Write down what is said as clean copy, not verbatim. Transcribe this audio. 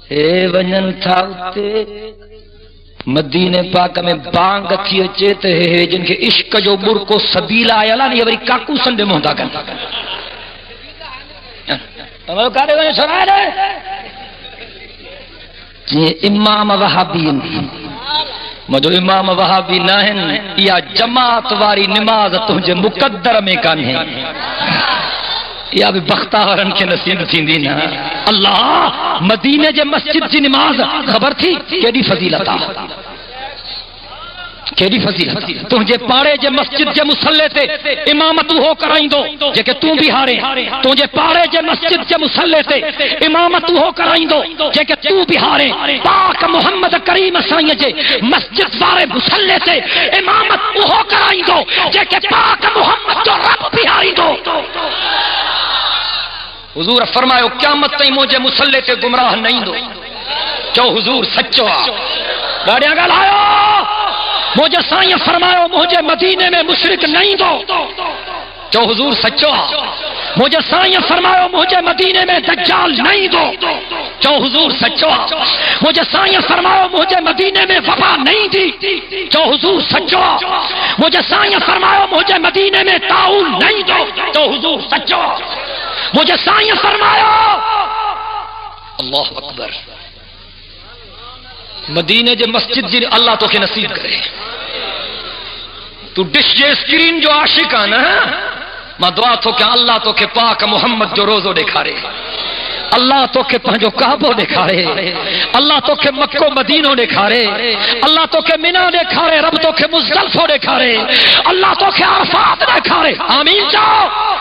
اے ونن تھا اتے مدینے پاک میں بانگ تھی اچے تے جن کے عشق جو برکو سبیلا آیا لا نہیں وری کاکو سنڈے مہندا کن تمہارے کارے ونے سنائے رہے جی امام وہابین مجھو امام وہابی نہ ہیں یا جماعت واری نماز تجھے مقدر میں کان ہے یا بھی بختارن کے نصیب تھیندی نا اللہ مدینے جے مسجد جی نماز خبر تھی کیڑی فضیلت کیڑی فضیلت تجھے پاڑے جے مسجد جے مصلی تے امامت ہو کرائیں دو جے کہ تو بھی ہارے تجھے پاڑے جے مسجد جے مصلی تے امامت ہو کرائیں دو جے کہ تو بھی ہارے پاک محمد کریم سائیں جے مسجد وارے مصلی تے امامت ہو کرائیں دو جے کہ پاک محمد جو رب بھی ہاریں دو حضور فرمایا قیامت تئی مجھے مصلی تے گمراہ نہیں دو جو حضور سچو گاڑیاں گلاؤ مجھے سائیں فرمایا مجھے مدینے میں مشرک نہیں دو جو حضور سچو مجھے سائیں فرمایا مجھے مدینے میں دجال نہیں دو جو حضور سچو مجھے سائیں فرمایا مجھے مدینے میں وبا نہیں دی جو حضور سچو مجھے سائیں فرمایا مجھے مدینے میں طاعون نہیں دو جو حضور سچو مجھے سائیں فرمایا اللہ اکبر مدینے جے مسجد جی اللہ تو کے نصیب کرے تو ڈش جے اسکرین جو عاشق آنا میں دعا تو کہ اللہ تو کے پاک محمد جو روزو دکھارے اللہ تو کے پنجو کعبو دکھارے اللہ تو کے مکہ مدینہ دکھارے اللہ تو کے منہ دکھارے رب تو کے مزدلفہ دکھارے اللہ تو کے عرفات دکھارے آمین جاؤ